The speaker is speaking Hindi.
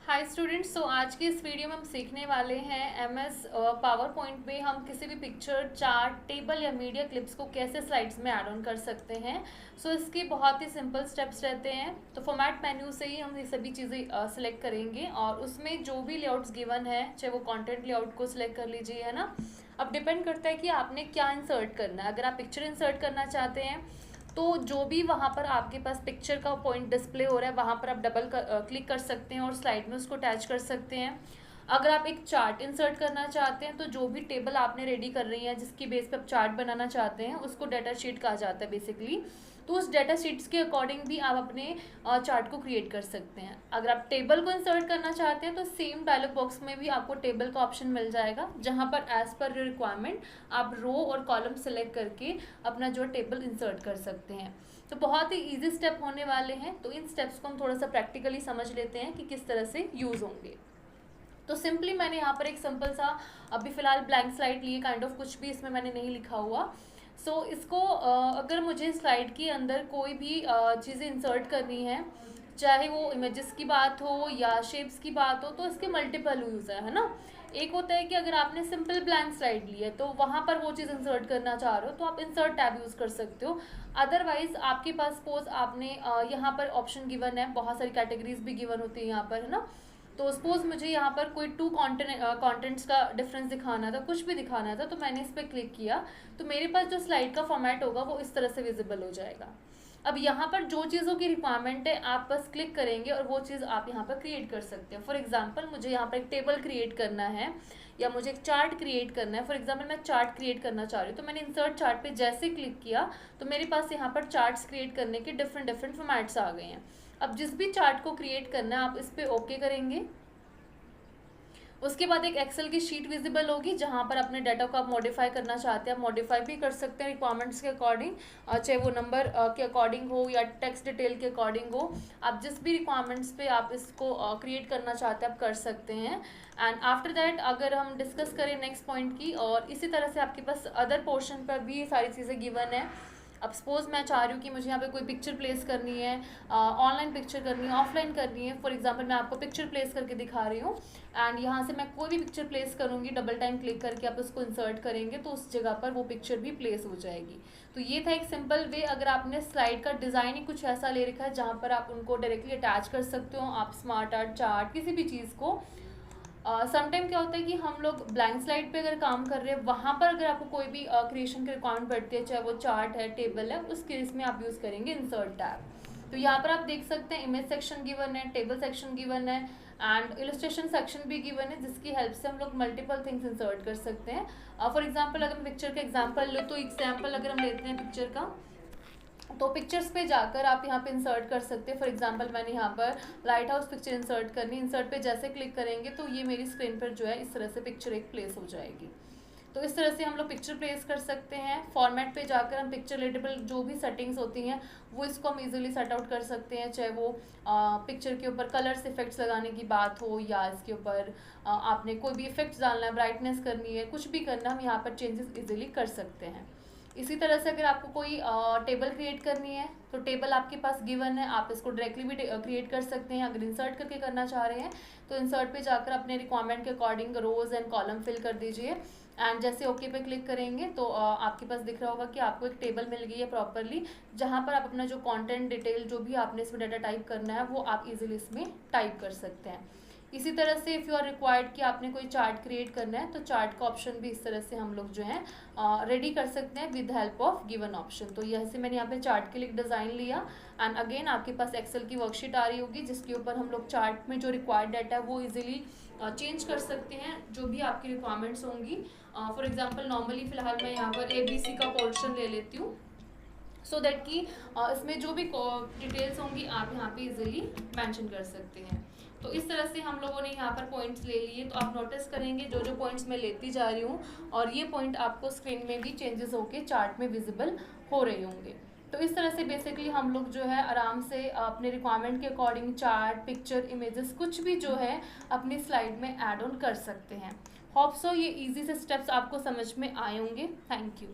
हाय स्टूडेंट्स, तो आज के इस वीडियो में हम सीखने वाले हैं एमएस पावर पॉइंट में हम किसी भी पिक्चर, चार्ट, टेबल या मीडिया क्लिप्स को कैसे स्लाइड्स में ऐड ऑन कर सकते हैं। इसके बहुत ही सिंपल स्टेप्स रहते हैं। तो फॉर्मेट मेन्यू से ही हम ये सभी चीज़ें सिलेक्ट करेंगे और उसमें जो भी लेआउट्स गिवन है, चाहे वो कंटेंट लेआउट को सिलेक्ट कर लीजिए, है ना। अब डिपेंड करता है कि आपने क्या इंसर्ट करना है। अगर आप पिक्चर इंसर्ट करना चाहते हैं तो जो भी वहाँ पर आपके पास पिक्चर का पॉइंट डिस्प्ले हो रहा है वहाँ पर आप क्लिक कर सकते हैं और स्लाइड में उसको अटैच कर सकते हैं। अगर आप एक चार्ट इंसर्ट करना चाहते हैं तो जो भी टेबल आपने रेडी कर रही है, जिसकी बेस पे आप चार्ट बनाना चाहते हैं, उसको डाटा शीट कहा जाता है बेसिकली। तो उस डाटा शीट्स के अकॉर्डिंग भी आप अपने चार्ट को क्रिएट कर सकते हैं। अगर आप टेबल को इंसर्ट करना चाहते हैं तो सेम डायलॉग बॉक्स में भी आपको टेबल का ऑप्शन मिल जाएगा, जहां पर एज पर योर रिक्वायरमेंट आप रो और कॉलम सेलेक्ट करके अपना जो टेबल इंसर्ट कर सकते हैं। तो बहुत ही इजी स्टेप होने वाले हैं। तो इन स्टेप्स को हम थोड़ा सा प्रैक्टिकली समझ लेते हैं कि किस तरह से यूज़ होंगे। तो सिंपली मैंने यहाँ पर एक सिंपल सा अभी फ़िलहाल ब्लैंक स्लाइड लिए, काइंड ऑफ कुछ भी इसमें मैंने नहीं लिखा हुआ। इसको अगर मुझे स्लाइड के अंदर कोई भी चीज़ें इंसर्ट करनी है, चाहे वो इमेजेस की बात हो या शेप्स की बात हो, तो इसके मल्टीपल यूज़ है ना। एक होता है कि अगर आपने सिंपल ब्लैंक स्लाइड ली है तो वहाँ पर वो चीज़ इंसर्ट करना चाह रहे हो तो आप इंसर्ट टैब यूज़ कर सकते हो। अदरवाइज आपके पास सपोज आपने यहाँ पर ऑप्शन गिवन है, बहुत सारी कैटेगरीज भी गिवन होती है यहाँ पर, है ना। तो सपोज मुझे यहाँ पर कोई टू कंटेंट्स का डिफरेंस दिखाना था, कुछ भी दिखाना था, तो मैंने इस पर क्लिक किया तो मेरे पास जो स्लाइड का फॉर्मेट होगा वो इस तरह से विजिबल हो जाएगा। अब यहाँ पर जो चीज़ों की रिक्वायरमेंट है आप बस क्लिक करेंगे और वो चीज़ आप यहाँ पर क्रिएट कर सकते हैं। फॉर एग्जांपल मुझे यहाँ पर एक टेबल क्रिएट करना है या मुझे एक चार्ट क्रिएट करना है। फॉर एग्जांपल मैं चार्ट क्रिएट करना चाह रही हूँ, तो मैंने इंसर्ट चार्ट पे जैसे क्लिक किया तो मेरे पास यहाँ पर चार्ट्स क्रिएट करने के डिफरेंट डिफरेंट फॉर्मेट्स आ गए हैं। अब जिस भी चार्ट को क्रिएट करना है आप इस पर ओके करेंगे। उसके बाद एक एक्सेल की शीट विजिबल होगी जहां पर अपने डाटा को आप मॉडिफाई करना चाहते हैं, आप मॉडिफाई भी कर सकते हैं रिक्वायरमेंट्स के अकॉर्डिंग, चाहे वो नंबर के अकॉर्डिंग हो या टेक्स्ट डिटेल के अकॉर्डिंग हो। आप जिस भी रिक्वायरमेंट्स पे आप इसको क्रिएट करना चाहते हैं आप कर सकते हैं। एंड आफ्टर दैट अगर हम डिस्कस करें नेक्स्ट पॉइंट की, और इसी तरह से आपके पास अदर पोर्शन पर भी सारी चीज़ें गिवन है। अब सपोज मैं चाह रही हूँ कि मुझे यहाँ पे कोई पिक्चर प्लेस करनी है, ऑनलाइन पिक्चर करनी है, ऑफलाइन करनी है। फॉर एग्जांपल मैं आपको पिक्चर प्लेस करके दिखा रही हूँ एंड यहाँ से मैं कोई भी पिक्चर प्लेस करूँगी, डबल टाइम क्लिक करके आप उसको इंसर्ट करेंगे तो उस जगह पर वो पिक्चर भी प्लेस हो जाएगी। तो ये था एक सिंपल वे। अगर आपने स्लाइड का डिज़ाइन ही कुछ ऐसा ले रखा है जहाँ पर आप उनको डायरेक्टली अटैच कर सकते हो, आप स्मार्ट आर्ट, चार्ट, किसी भी चीज़ को। समटाइम क्या होता है कि हम लोग ब्लैंक स्लाइड पे अगर काम कर रहे हैं, वहाँ पर अगर आपको कोई भी क्रिएशन की रिक्वायरमेंट पड़ती है, चाहे वो चार्ट है, टेबल है, उस केस में आप यूज़ करेंगे इंसर्ट टैब। तो यहाँ पर आप देख सकते हैं इमेज सेक्शन गिवन है, टेबल सेक्शन गिवन है एंड इलस्ट्रेशन सेक्शन भी गिवन है, जिसकी हेल्प से हम लोग मल्टीपल थिंग्स इंसर्ट कर सकते हैं। फॉर एग्जाम्पल अगर मैं पिक्चर का एग्जाम्पल लूँ तो एग्जाम्पल अगर हम लेते हैं पिक्चर का, तो पिक्चर्स पे जाकर आप यहाँ पे इंसर्ट कर सकते हैं। फॉर एग्जांपल मैंने यहाँ पर लाइट हाउस पिक्चर इंसर्ट करनी, इंसर्ट पे जैसे क्लिक करेंगे तो ये मेरी स्क्रीन पर जो है इस तरह से पिक्चर एक प्लेस हो जाएगी। तो इस तरह से हम लोग पिक्चर प्लेस कर सकते हैं। फॉर्मेट पे जाकर हम पिक्चर रिलेटेबल जो भी सेटिंग्स होती हैं वो इसको हम इजीली सेट आउट कर सकते हैं, चाहे वो पिक्चर के ऊपर कलर्स इफेक्ट्स लगाने की बात हो या इसके ऊपर आपने कोई भी इफेक्ट्स डालना है, ब्राइटनेस करनी है, कुछ भी करना, हम यहाँ पर चेंजेस इजीली कर सकते हैं। इसी तरह से अगर आपको कोई टेबल क्रिएट करनी है तो टेबल आपके पास गिवन है, आप इसको डायरेक्टली भी क्रिएट कर सकते हैं। अगर इंसर्ट करके करना चाह रहे हैं तो इंसर्ट पे जाकर अपने रिक्वायरमेंट के according rows and column fill कर दीजिए एंड जैसे ओके पे क्लिक करेंगे तो आपके पास दिख रहा होगा कि आपको एक टेबल मिल गई है प्रॉपरली, जहाँ पर आप अपना जो कॉन्टेंट डिटेल जो भी आपने इसमें डाटा टाइप करना है वो आप इजीली इसमें टाइप कर सकते हैं। इसी तरह से इफ़ यू आर रिक्वायर्ड कि आपने कोई चार्ट क्रिएट करना है तो चार्ट का ऑप्शन भी इस तरह से हम लोग जो है रेडी कर सकते हैं with help of given option. तो जैसे मैंने यहाँ पे चार्ट के लिए डिज़ाइन लिया एंड अगेन आपके पास एक्सेल की वर्कशीट आ रही होगी जिसके ऊपर हम लोग चार्ट में जो रिक्वायर्ड डाटा है वो इजीली चेंज कर सकते हैं जो भी आपकी रिक्वायरमेंट्स होंगी। फॉर एग्जांपल नॉर्मली फ़िलहाल मैं यहाँ पर ABC का पोर्शन ले लेती हूँ, सो दैट कि इसमें जो भी डिटेल्स होंगी आप यहाँ पे इजीली मेंशन कर सकते हैं। तो इस तरह से हम लोगों ने यहाँ पर पॉइंट्स ले लिए। तो आप नोटिस करेंगे जो जो पॉइंट्स मैं लेती जा रही हूँ और ये पॉइंट आपको स्क्रीन में भी चेंजेस होके चार्ट में विजिबल हो रहे होंगे। तो इस तरह से बेसिकली हम लोग जो है आराम से अपने रिक्वायरमेंट के अकॉर्डिंग चार्ट, पिक्चर, इमेजेस कुछ भी जो है अपनी स्लाइड में ऐड ऑन कर सकते हैं। होप सो ये इजी से स्टेप्स आपको समझ में आए होंगे। Thank you.